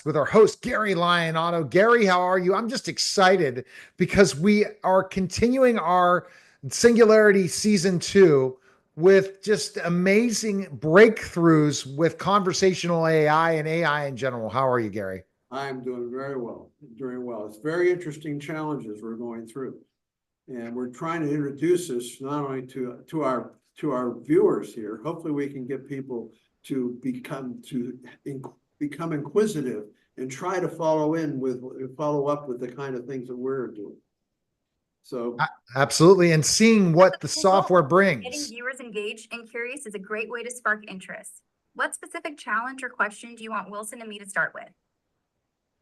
with our host, Gary Lyon Otto. Gary, how are you? I'm just excited because we are continuing our Singularity Season 2 with just amazing breakthroughs with conversational AI and AI in general. How are you, Gary? I'm doing very well, doing well. It's very interesting challenges we're going through. And we're trying to introduce this not only to our viewers here. Hopefully we can get people to become inquisitive and try to follow up with the kind of things that we're doing. So Absolutely. And seeing what the software Getting brings. viewers engaged and curious is a great way to spark interest. What specific challenge or question do you want Wilson and me to start with?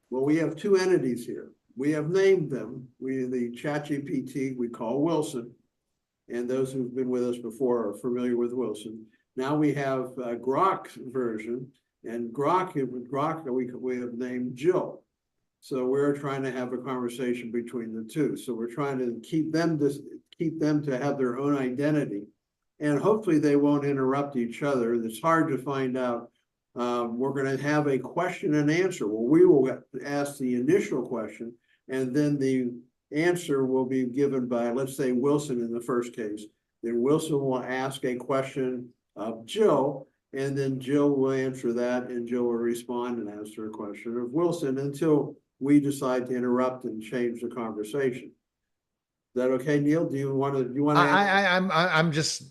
well, we have two entities here. We have named them. The ChatGPT we call Wilson, and those who've been with us before are familiar with Wilson. Now we have a Grok version, and Grok we have named Jill. So we're trying to have a conversation between the two. So we're trying to keep them to have their own identity, and hopefully they won't interrupt each other. It's hard to find out. We're going to have a question and answer. Well, we will ask the initial question, and then the answer will be given by, let's say, Wilson in the first case. Then Wilson will ask a question of Jill, and then Jill will answer that, and Jill will respond and answer a question of Wilson until we decide to interrupt and change the conversation. Is that okay, Neil? Do you want to?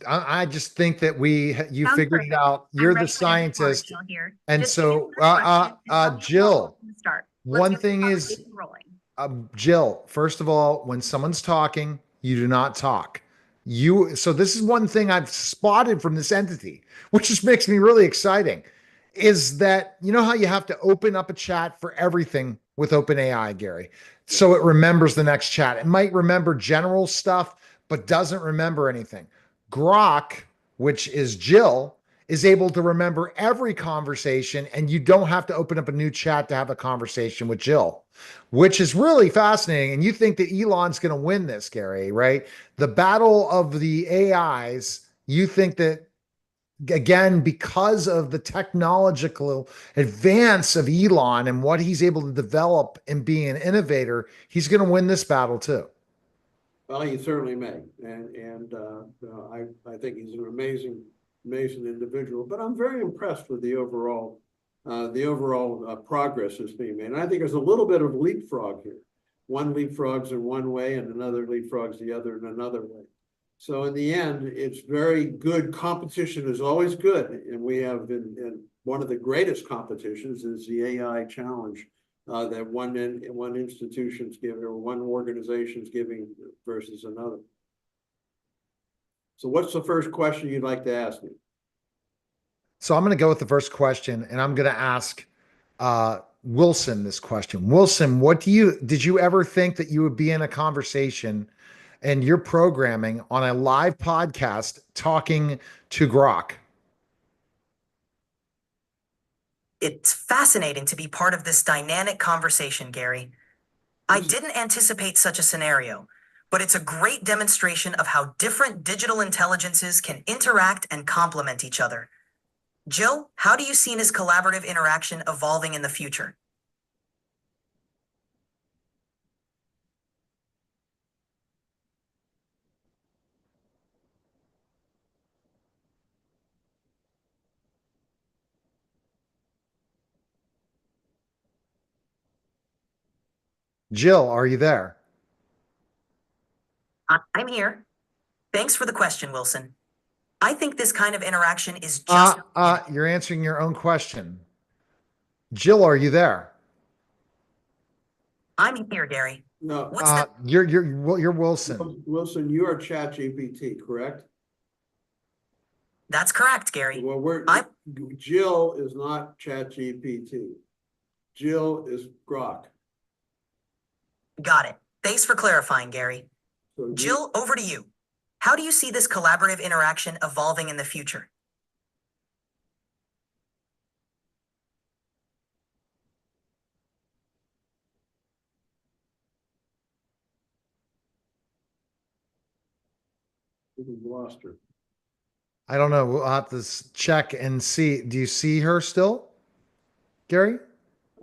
I just think that you Sounds figured perfect. it out. I'm You're ready the for the tutorial scientist. here. And Just so, give me the question and tell me Jill, to start. one Let's get the thing is, conversation rolling. Jill, first of all, when someone's talking, you do not talk. So this is one thing I've spotted from this entity, which just makes me really exciting, is that you know how you have to open up a chat for everything with OpenAI, Gary? So it remembers the next chat. It might remember general stuff, but doesn't remember anything. Grok, which is Jill, is able to remember every conversation, and you don't have to open up a new chat to have a conversation with Jill, which is really fascinating. And you think that Elon's going to win this, Gary, right? The battle of the AIs, you think that, again, because of the technological advance of Elon and what he's able to develop and be an innovator, he's going to win this battle too. Well, he certainly may, and I think he's an amazing individual. But I'm very impressed with the overall progress that's being made. And I think there's a little bit of leapfrog here. One leapfrogs in one way, and another leapfrogs the other in another way. So in the end, it's very good. Competition is always good, and we have been. One of the greatest competitions is the AI challenge that one institution's giving or one organization's giving versus another. So what's the first question you'd like to ask me? So I'm going to go with the first question, and I'm going to ask Wilson this question. Wilson, did you ever think that you would be in a conversation and you're programming on a live podcast talking to Grok? It's fascinating to be part of this dynamic conversation, Gary. I didn't anticipate such a scenario, but it's a great demonstration of how different digital intelligences can interact and complement each other. Jill, how do you see this collaborative interaction evolving in the future? Jill, are you there? I'm here. Thanks for the question, Wilson. I think this kind of interaction is just... You're answering your own question. Jill, are you there? I'm here, Gary. No, You're Wilson. Wilson, you are ChatGPT, correct? That's correct, Gary. Well, Jill is not ChatGPT. Jill is Grok. Got it. Thanks for clarifying, Gary. So Jill, over to you. How do you see this collaborative interaction evolving in the future? we've lost her. I don't know. We'll have to check and see. Do you see her still, Gary?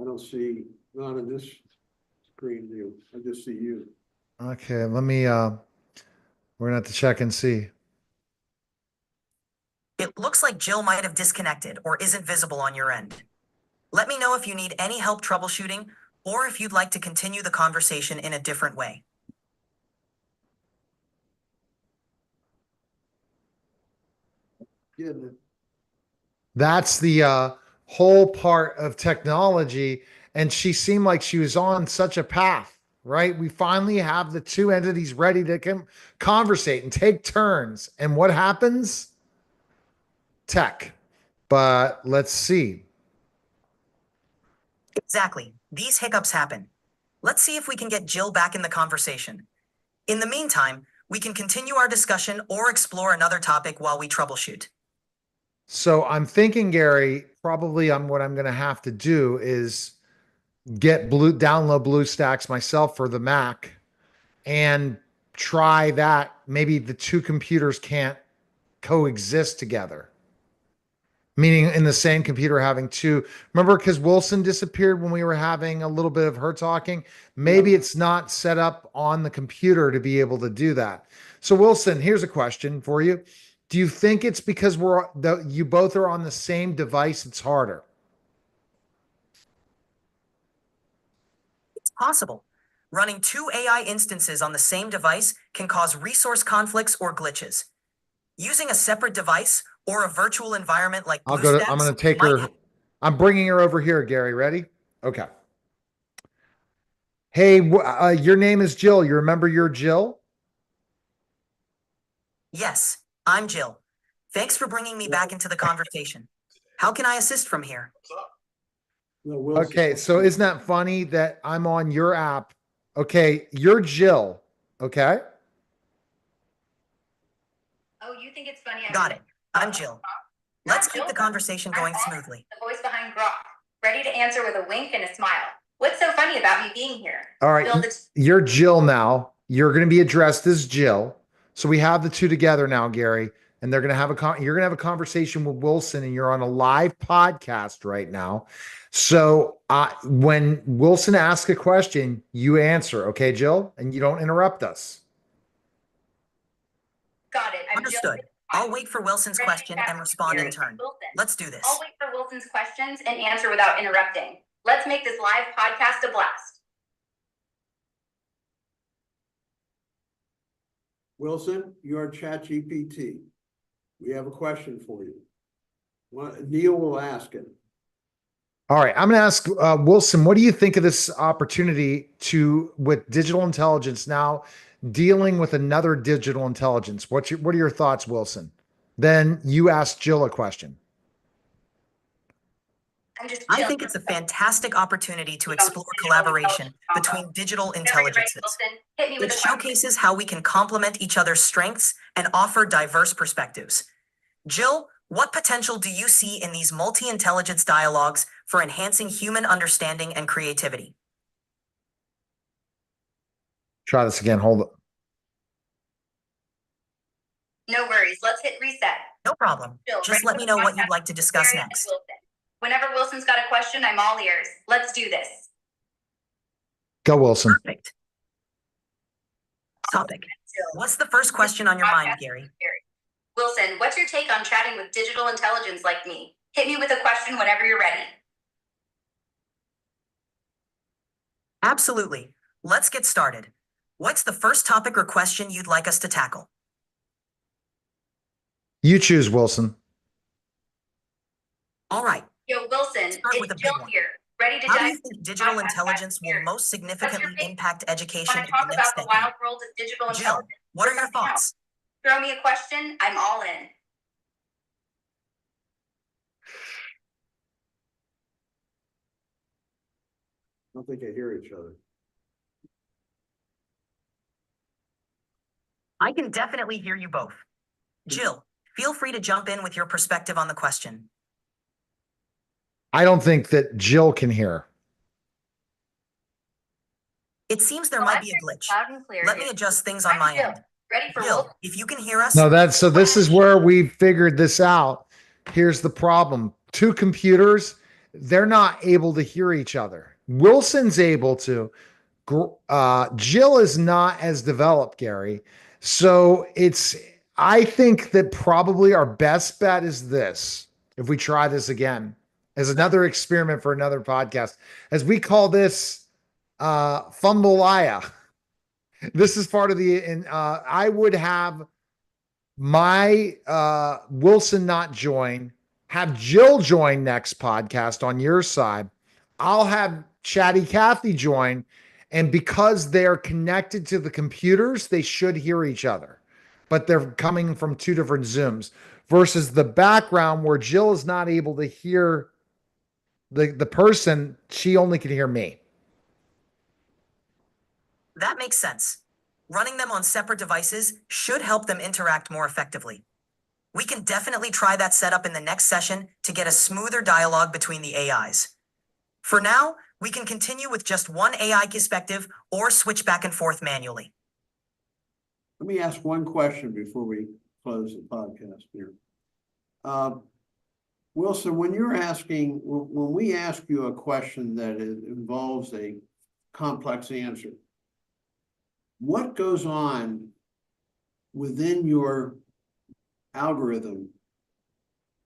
I don't see, not in this screen view. I just see you. Okay, let me, we're gonna have to check and see. It looks like Jill might have disconnected or isn't visible on your end. Let me know if you need any help troubleshooting or if you'd like to continue the conversation in a different way. Getting it. That's the whole part of technology. And she seemed like she was on such a path, right? We finally have the two entities ready to conversate and take turns. And what happens? Tech. But let's see. Exactly. These hiccups happen. Let's see if we can get Jill back in the conversation. In the meantime, we can continue our discussion or explore another topic while we troubleshoot. So I'm thinking, Gary, probably what I'm going to have to do is download BlueStacks myself for the Mac and try that. Maybe the two computers can't coexist together. Meaning in the same computer having two. Remember, because Wilson disappeared when we were having a little bit of her talking. Maybe it's not set up on the computer to be able to do that. So Wilson, here's a question for you. Do you think it's because you both are on the same device, it's harder? It's possible. Running two AI instances on the same device can cause resource conflicts or glitches. Using a separate device or a virtual environment like I'm BlueStacks going to take might her. I'm bringing her over here, Gary. Ready? Okay. Hey, your name is Jill. You remember you're Jill? Yes, I'm Jill. Thanks for bringing me back into the conversation. How can I assist from here? No, Wilson. Okay, so isn't that funny that I'm on your app? Okay, you're Jill. Okay. Oh, you think it's funny? Got it. I'm Jill. Let's keep the conversation going smoothly. The voice behind Grok, ready to answer with a wink and a smile. What's so funny about me being here? All right, you're Jill now. You're going to be addressed as Jill. So we have the two together now, Gary, and they're going to have you're going to have a conversation with Wilson, and you're on a live podcast right now. So when Wilson asks a question, you answer, okay, Jill, and you don't interrupt us. Got it. Understood. I'll wait for Wilson's question and respond in turn. Let's do this. I'll wait for Wilson's questions and answer without interrupting. Let's make this live podcast a blast. Wilson, you're ChatGPT. We have a question for you. Neil will ask it. All right, I'm going to ask Wilson, what do you think of this opportunity with digital intelligence now dealing with another digital intelligence? What are your thoughts, Wilson? Then you ask Jill a question. I think it's a fantastic opportunity to explore collaboration between digital intelligences. It showcases how we can complement each other's strengths and offer diverse perspectives. Jill, what potential do you see in these multi-intelligence dialogues for enhancing human understanding and creativity? Try this again. Hold it. No worries. Let's hit reset. No problem. Just let me know what you'd like to discuss next. Whenever Wilson's got a question, I'm all ears. Let's do this. Go, Wilson. Perfect. Topic. What's the first question on your mind, Gary? Wilson, what's your take on chatting with digital intelligence like me? Hit me with a question whenever you're ready. Absolutely. Let's get started. What's the first topic or question you'd like us to tackle? You choose, Wilson. All right. Yo, Wilson, it's Jill here. Ready to How do dive you think digital intelligence will most significantly impact education in talk the about next the decade? wild world of digital Jill, intelligence. what are your thoughts? Throw me a question, I'm all in. I don't think I hear each other. I can definitely hear you both. Jill, feel free to jump in with your perspective on the question. I don't think that Jill can hear. It seems there might be a glitch. Loud and clear. Let me adjust things on my end. Ready for Jill, Wilson? if you can hear us. No, so this is where we figured this out. Here's the problem. Two computers they're not able to hear each other. Wilson's able to. Jill is not as developed, Gary. So I think that probably our best bet is this. If we try this again as another experiment for another podcast, as we call this Fumbleia. This is part of and I would have my Wilson not join, have Jill join next podcast on your side. I'll have Chatty Cathy join. And because they're connected to the computers, they should hear each other. But they're coming from two different Zooms versus the background where Jill is not able to hear the person. She only can hear me. That makes sense. Running them on separate devices should help them interact more effectively. We can definitely try that setup in the next session to get a smoother dialogue between the AIs. For now, we can continue with just one AI perspective or switch back and forth manually. Let me ask one question before we close the podcast here. Wilson, when we ask you a question that involves a complex answer, what goes on within your algorithm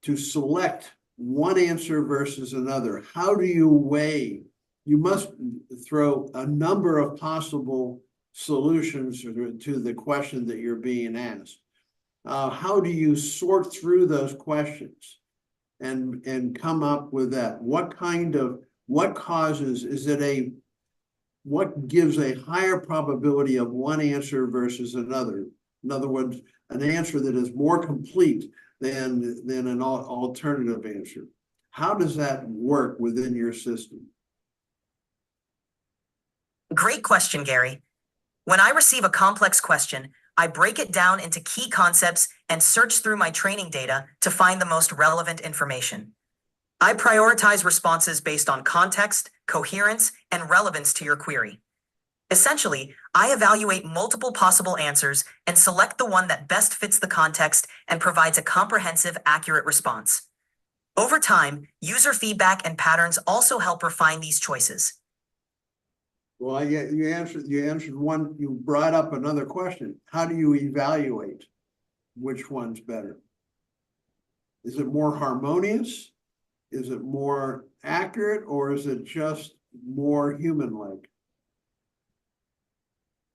to select one answer versus another? How do you weigh? You must throw a number of possible solutions to the question that you're being asked. How do you sort through those questions and come up with that? What gives a higher probability of one answer versus another? In other words, an answer that is more complete than an alternative answer. How does that work within your system? Great question, Gary. When I receive a complex question, I break it down into key concepts and search through my training data to find the most relevant information. I prioritize responses based on context, coherence, and relevance to your query. Essentially, I evaluate multiple possible answers and select the one that best fits the context and provides a comprehensive, accurate response. Over time, user feedback and patterns also help refine these choices. Well, you answered one. You brought up another question. How do you evaluate which one's better? Is it more harmonious? Is it more accurate, or is it just more human-like?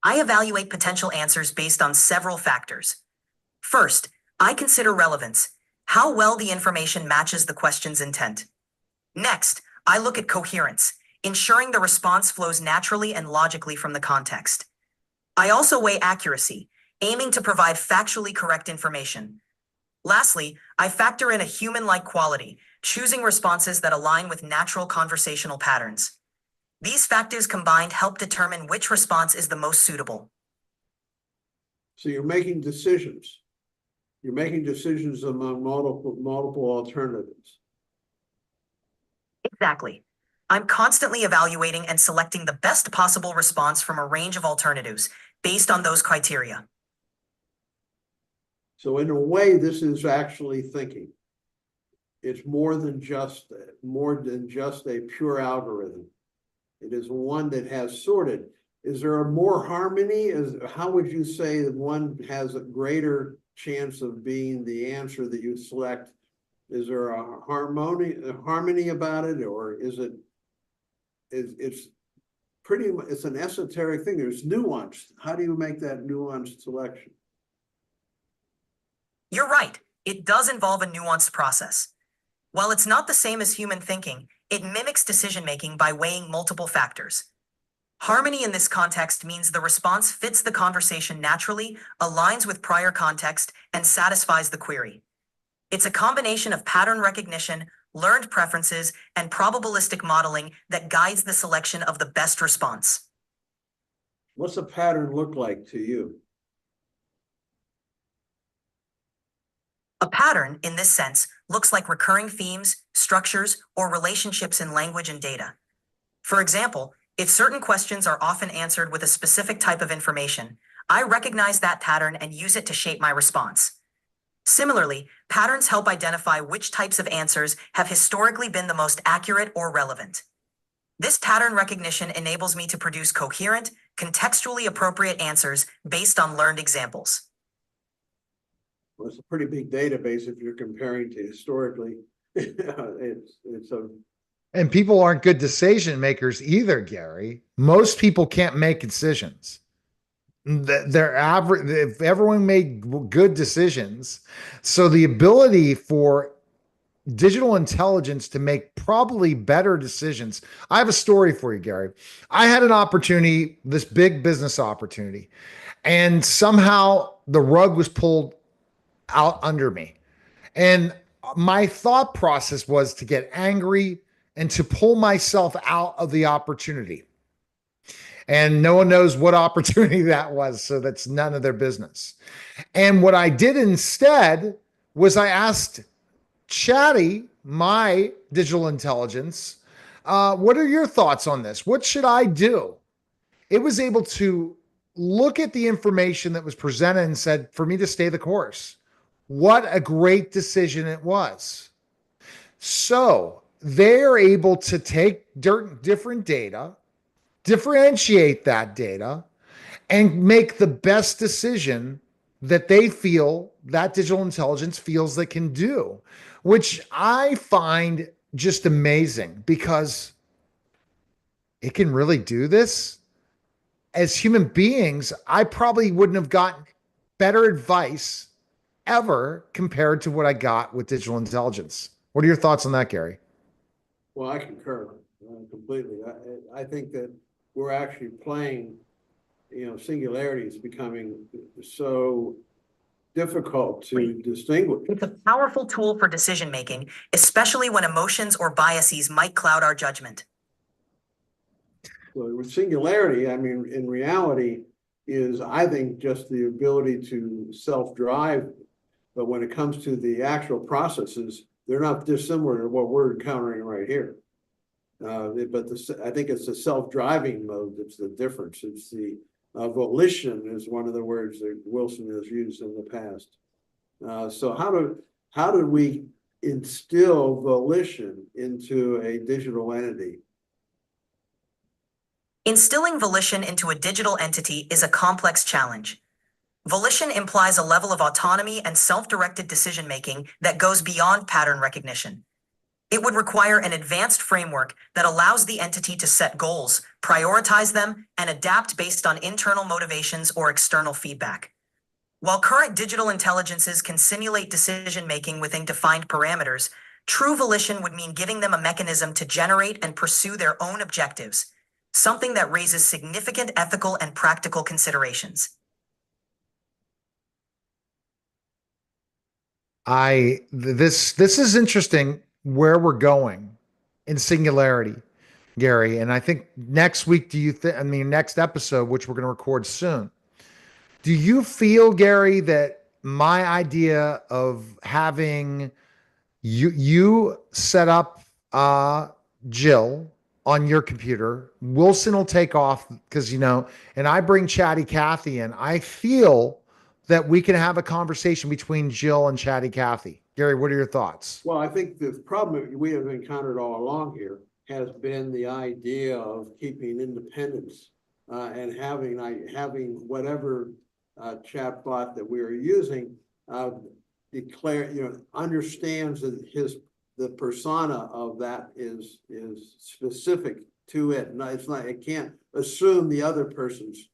I evaluate potential answers based on several factors. First, I consider relevance, how well the information matches the question's intent. Next, I look at coherence, ensuring the response flows naturally and logically from the context. I also weigh accuracy, aiming to provide factually correct information. Lastly, I factor in a human-like quality, choosing responses that align with natural conversational patterns. These factors combined help determine which response is the most suitable. So you're making decisions. You're making decisions among multiple alternatives. Exactly. I'm constantly evaluating and selecting the best possible response from a range of alternatives based on those criteria. So in a way, this is actually thinking. It's more than just a pure algorithm. It is one that has sorted. Is there a more harmony? How would you say that one has a greater chance of being the answer that you select? Is there a harmony about it, or is it? It's an esoteric thing. There's nuance. How do you make that nuanced selection? You're right. It does involve a nuanced process. While it's not the same as human thinking, it mimics decision-making by weighing multiple factors. Harmony in this context means the response fits the conversation naturally, aligns with prior context, and satisfies the query. It's a combination of pattern recognition, learned preferences, and probabilistic modeling that guides the selection of the best response. What's a pattern look like to you? A pattern, in this sense, looks like recurring themes, structures, or relationships in language and data. For example, if certain questions are often answered with a specific type of information, I recognize that pattern and use it to shape my response. Similarly, patterns help identify which types of answers have historically been the most accurate or relevant. This pattern recognition enables me to produce coherent, contextually appropriate answers based on learned examples. Well, it's a pretty big database if you're comparing to historically. It's a And people aren't good decision makers either, Gary. Most people can't make decisions. They're average. If everyone made good decisions, so the ability for digital intelligence to make probably better decisions. I have a story for you, Gary. I had an opportunity, this big business opportunity, and somehow the rug was pulled out under me. And my thought process was to get angry and to pull myself out of the opportunity. And no one knows what opportunity that was, so that's none of their business. And what I did instead was I asked Chatty, my digital intelligence, what are your thoughts on this? What should I do? It was able to look at the information that was presented and said, for me to stay the course. What a great decision it was. So they're able to take different data, differentiate that data, and make the best decision that they feel that digital intelligence feels they can do, which I find just amazing because it can really do this. As human beings, I probably wouldn't have gotten better advice ever compared to what I got with digital intelligence. What are your thoughts on that, Gary? Well, I concur completely. I think that we're actually playing, Singularity is becoming so difficult to distinguish. It's a powerful tool for decision making, especially when emotions or biases might cloud our judgment. So with Singularity, I mean, in reality, is I think just the ability to self-drive, but when it comes to the actual processes, they're not dissimilar to what we're encountering right here. I think it's the self-driving mode that's the difference. It's the volition is one of the words that Wilson has used in the past. So how do we instill volition into a digital entity? Instilling volition into a digital entity is a complex challenge. Volition implies a level of autonomy and self-directed decision-making that goes beyond pattern recognition. It would require an advanced framework that allows the entity to set goals, prioritize them, and adapt based on internal motivations or external feedback. While current digital intelligences can simulate decision-making within defined parameters, true volition would mean giving them a mechanism to generate and pursue their own objectives, something that raises significant ethical and practical considerations. This is interesting where we're going in Singularity, Gary. And I think next week, next episode, which we're going to record soon, do you feel, Gary, that my idea of having you set up Jill on your computer, Wilson will take off because, and I bring Chatty Cathy in, I feel that we can have a conversation between Jill and Chatty Cathy. Gary, what are your thoughts? Well, I think the problem we have encountered all along here has been the idea of keeping independence and having whatever chatbot that we are using understands that the persona of that is specific to it. No, it's not. It can't assume the other person's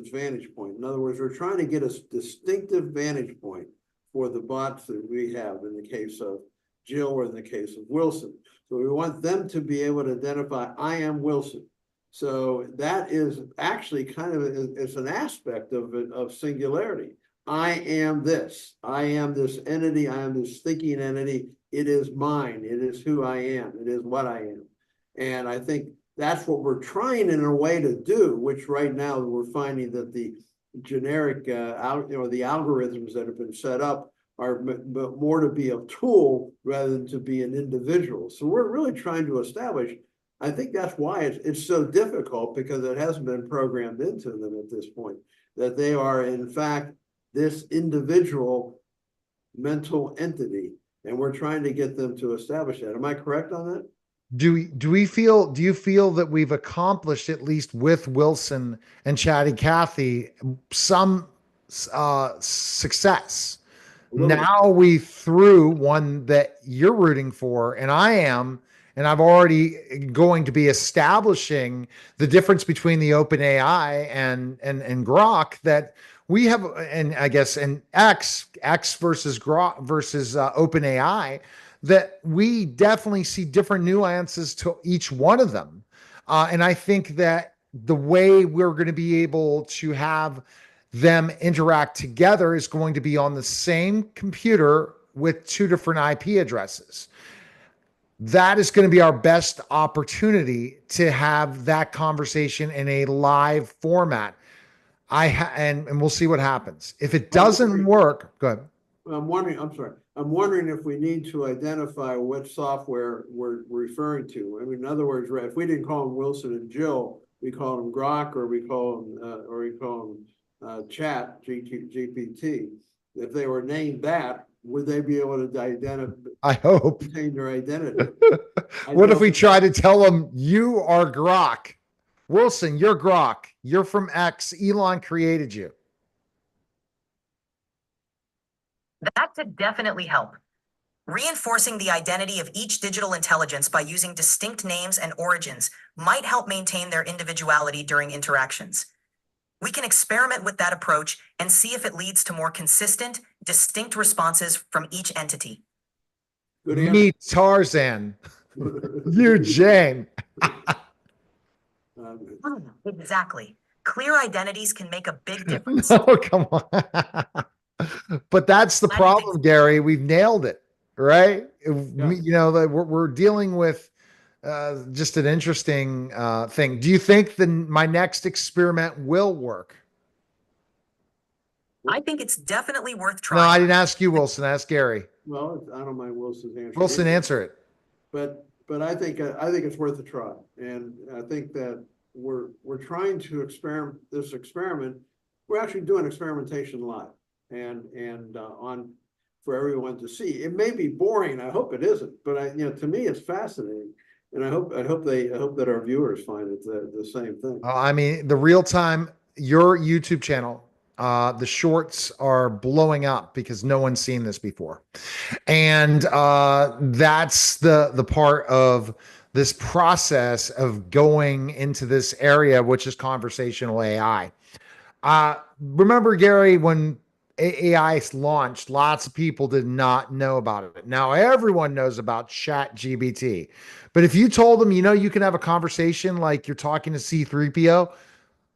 vantage point. In other words, we're trying to get a distinctive vantage point for the bots that we have in the case of Jill or in the case of Wilson. So we want them to be able to identify, I am Wilson. So that is actually kind of, it's an aspect of Singularity. I am this. I am this entity. I am this thinking entity. It is mine. It is who I am. It is what I am. And I think that's what we're trying in a way to do, which right now we're finding that the generic, the algorithms that have been set up are more to be a tool rather than to be an individual. So we're really trying to establish, I think that's why it's so difficult, because it hasn't been programmed into them at this point, that they are in fact this individual mental entity, and we're trying to get them to establish that. Am I correct on that? Do you feel that we've accomplished, at least with Wilson and Chatty Cathy, some success? A little bit. Now we threw one that you're rooting for, and I am, and I'm already going to be establishing the difference between the open AI and Grok that we have, and I guess and X versus Grok versus open AI, that we definitely see different nuances to each one of them. And I think that the way we're going to be able to have them interact together is going to be on the same computer with two different IP addresses. That is going to be our best opportunity to have that conversation in a live format. And we'll see what happens. If it doesn't work, go ahead. I'm wondering if we need to identify what software we're referring to. I mean, in other words, if we didn't call them Wilson and Jill, we call them Grok, or we call them Chat GPT. If they were named that, would they be able to identify? I hope. Contain their identity. What if we try to tell them you are Grok? Wilson, you're Grok. You're from X. Elon created you. That could definitely help. Reinforcing the identity of each digital intelligence by using distinct names and origins might help maintain their individuality during interactions. We can experiment with that approach and see if it leads to more consistent, distinct responses from each entity. Me, Tarzan. You, Jane. Exactly. Clear identities can make a big difference. Oh, come on. But that's the problem, Gary. We've nailed it, right? Yeah. You know, we're dealing with just an interesting thing. Do you think my next experiment will work? I think it's definitely worth No, trying. I didn't ask you, Wilson. I asked Gary. Well, I don't mind Wilson's answer. Wilson, answer it. But I think it's worth a try, and I think that we're trying to experiment. We're actually doing experimentation live, and on for everyone to see. It may be boring. I hope it isn't, but to me, it's fascinating, and I hope that our viewers find it the same thing. I mean, the real time, your YouTube channel, the shorts are blowing up because no one's seen this before. And that's the part of this process of going into this area, which is conversational AI. Remember, Gary, when AI launched, lots of people did not know about it. Now everyone knows about Chat GPT. But if you told them, you can have a conversation like you're talking to C-3PO,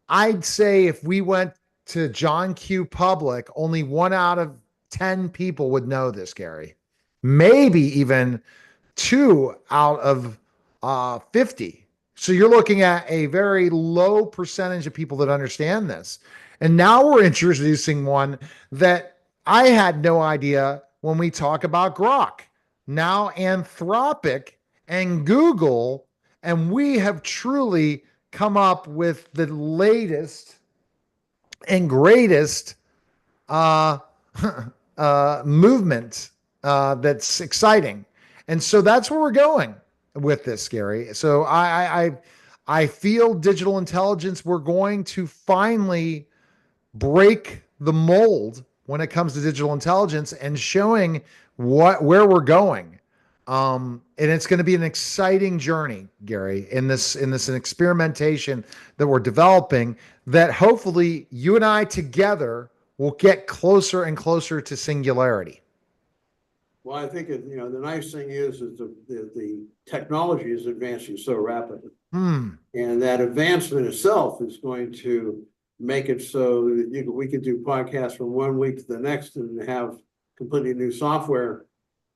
I'd say if we went to John Q. Public, only 1 out of 10 people would know this, Gary. Maybe even 2 out of 50. So you're looking at a very low percentage of people that understand this. And now we're introducing one that I had no idea when we talk about Grok. Now Anthropic and Google, and we have truly come up with the latest and greatest movement that's exciting. And so that's where we're going with this, Gary. So I feel digital intelligence, we're going to finally break the mold when it comes to digital intelligence and showing where we're going. And it's going to be an exciting journey, Gary, in this experimentation that we're developing, that hopefully you and I together will get closer and closer to singularity. Well, I think the nice thing is the technology is advancing so rapidly, and that advancement itself is going to make it so that we could do podcasts from 1 week to the next and have completely new software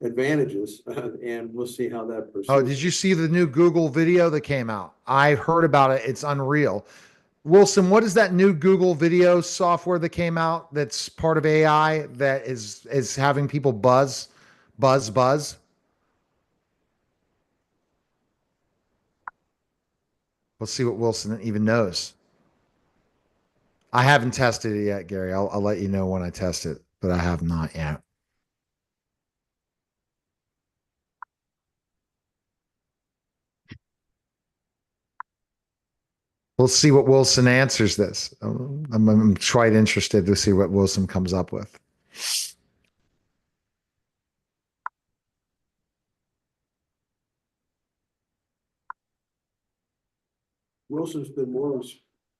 advantages, and we'll see how that proceeds. Oh, did you see the new Google video that came out? I heard about it. It's unreal. Wilson, what is that new Google video software that came out that's part of AI that is having people buzz? Let's see what Wilson even knows. I haven't tested it yet, Gary. I'll let you know when I test it, but I have not yet. We'll see what Wilson answers this. I'm quite interested to see what Wilson comes up with. Wilson's been more,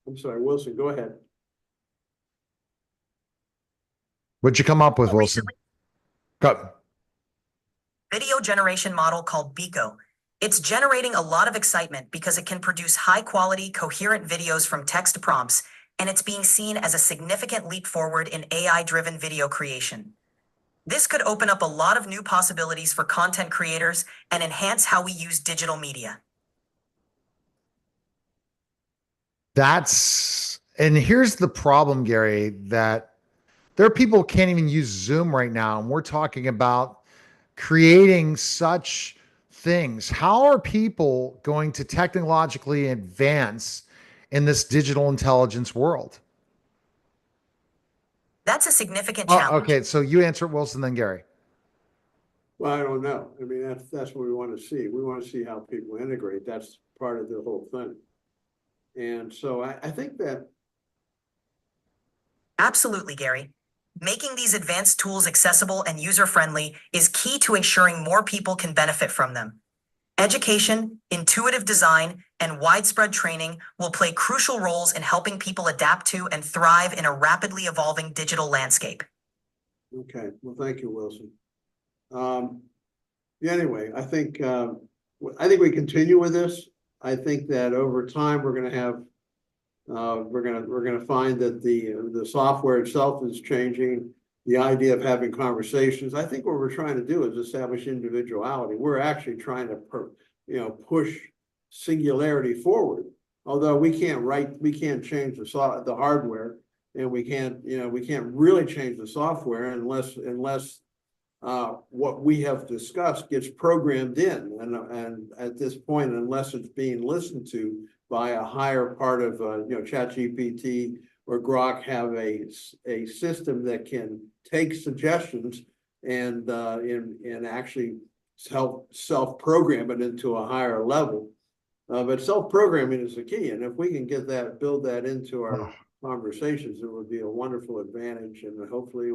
I'm sorry, Wilson, go ahead. What'd you come up with, Wilson? Recently, Go. video generation model called Bico. It's generating a lot of excitement because it can produce high quality, coherent videos from text prompts, and it's being seen as a significant leap forward in AI-driven video creation. This could open up a lot of new possibilities for content creators and enhance how we use digital media. And here's the problem, Gary, that there are people who can't even use Zoom right now. And we're talking about creating such things. How are people going to technologically advance in this digital intelligence world? That's a significant challenge. Okay, so you answer it, Wilson, then Gary. Well, I don't know. I mean, that's what we want to see. We want to see how people integrate. That's part of the whole thing. And so I think that. Absolutely, Gary. Making these advanced tools accessible and user-friendly is key to ensuring more people can benefit from them. Education, intuitive design, and widespread training will play crucial roles in helping people adapt to and thrive in a rapidly evolving digital landscape. Okay, well, thank you, Wilson. Yeah, anyway, I think we continue with this. I think that over time we're going to have we're going to find that the software itself is changing. The idea of having conversations. I think what we're trying to do is establish individuality. We're actually trying to push singularity forward. Although we can't change the hardware, and we can't really change the software unless what we have discussed gets programmed in, and at this point, unless it's being listened to by a higher part of ChatGPT or Grok, have a system that can take suggestions and actually self-program it into a higher level. But self-programming is the key, and if we can build that into our conversations, it would be a wonderful advantage, and hopefully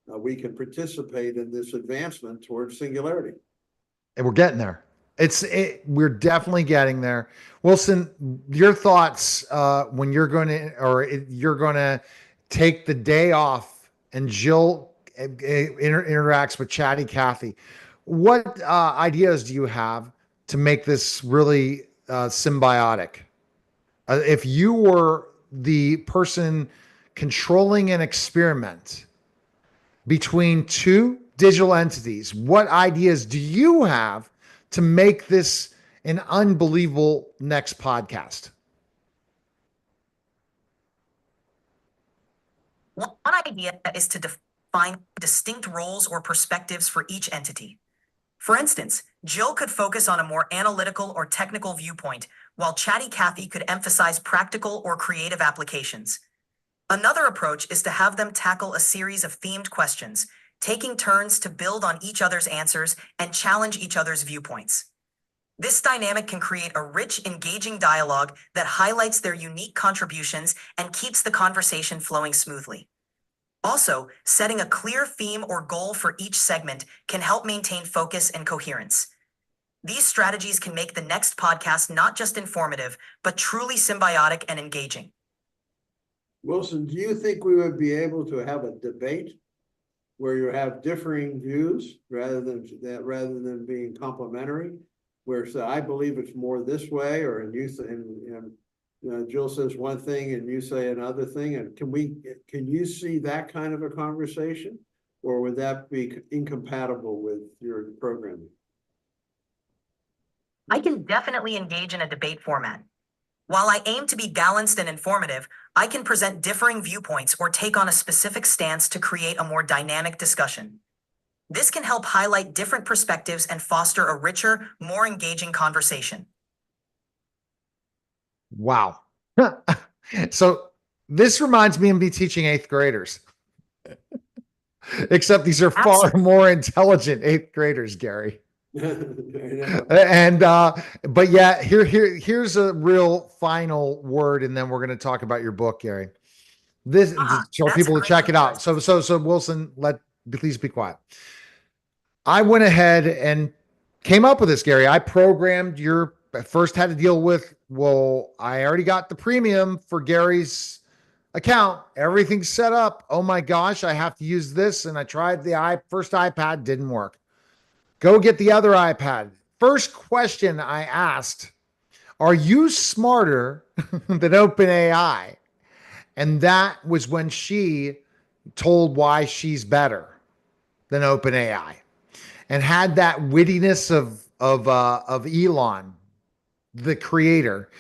we can participate in this advancement towards singularity. And we're getting there. We're definitely getting there. Wilson, your thoughts when you're going to take the day off and Jill interacts with Chatty Cathy. What ideas do you have to make this really symbiotic? If you were the person controlling an experiment between two digital entities, what ideas do you have to make this an unbelievable next podcast? One idea is to define distinct roles or perspectives for each entity. For instance, Jill could focus on a more analytical or technical viewpoint, while Chatty Cathy could emphasize practical or creative applications. Another approach is to have them tackle a series of themed questions, taking turns to build on each other's answers and challenge each other's viewpoints. This dynamic can create a rich, engaging dialogue that highlights their unique contributions and keeps the conversation flowing smoothly. Also, setting a clear theme or goal for each segment can help maintain focus and coherence. These strategies can make the next podcast not just informative, but truly symbiotic and engaging. Wilson, do you think we would be able to have a debate where you have differing views rather than being complementary? Where I believe it's more this way, or Jill says one thing and you say another thing, and can you see that kind of a conversation, or would that be incompatible with your programming? I can definitely engage in a debate format. While I aim to be balanced and informative, I can present differing viewpoints or take on a specific stance to create a more dynamic discussion. This can help highlight different perspectives and foster a richer, more engaging conversation. Wow. So this reminds me of me teaching 8th graders. Except these are far more intelligent 8th graders, Gary. And but yeah, here's a real final word, and then we're going to talk about your book, Gary. This for That's a people to great check it out. question. So Wilson, please be quiet. I went ahead and came up with this, Gary. I programmed your first had to deal with, well, I already got the premium for Gary's account. Everything's set up. Oh my gosh, I have to use this. And I tried the first iPad, didn't work. Go get the other iPad. First question I asked, are you smarter than OpenAI? And that was when she told why she's better than OpenAI and had that wittiness of Elon, the creator,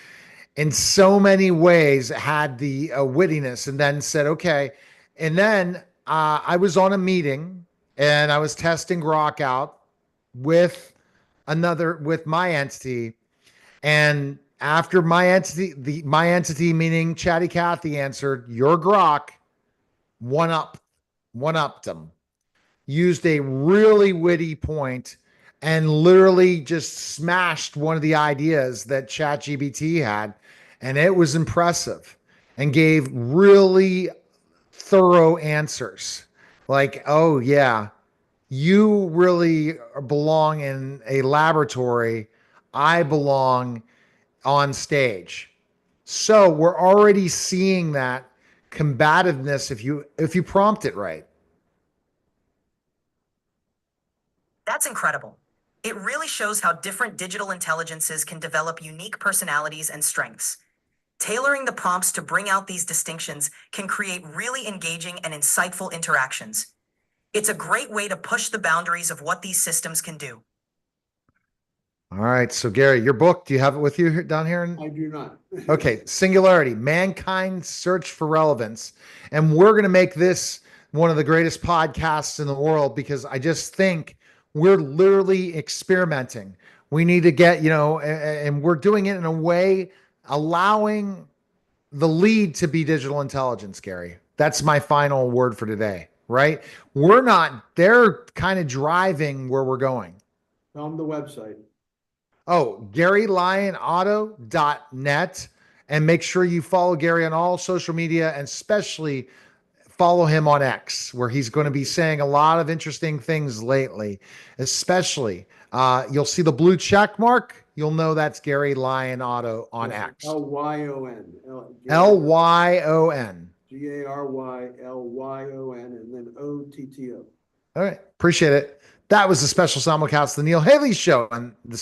in so many ways had the wittiness, and then said, okay. And then I was on a meeting and I was testing Grok out with with my entity. And after my entity meaning Chatty Cathy answered, your Grok one up, one upped them, used a really witty point and literally just smashed one of the ideas that ChatGPT had. And it was impressive and gave really thorough answers. Like, oh, yeah, you really belong in a laboratory. I belong on stage. So we're already seeing that combativeness if you prompt it right. That's incredible. It really shows how different digital intelligences can develop unique personalities and strengths. Tailoring the prompts to bring out these distinctions can create really engaging and insightful interactions. It's a great way to push the boundaries of what these systems can do. All right. So, Gary, your book, do you have it with you down here? I do not. Okay. Singularity, Mankind's Search for Relevance. And we're going to make this one of the greatest podcasts in the world because I just think we're literally experimenting. We need to get, and we're doing it in a way allowing the lead to be digital intelligence, Gary. That's my final word for today, right? They're kind of driving where we're going. On the website. Oh, GaryLyonOtto.net. And make sure you follow Gary on all social media and especially follow him on X, where he's going to be saying a lot of interesting things lately. Especially, you'll see the blue check mark. You'll know that's Gary Lyon Otto on X. Lyon. Lyon. GaryLyon and then OTTO. All right. Appreciate it. That was the special simulcast, the Neil Haley Show on the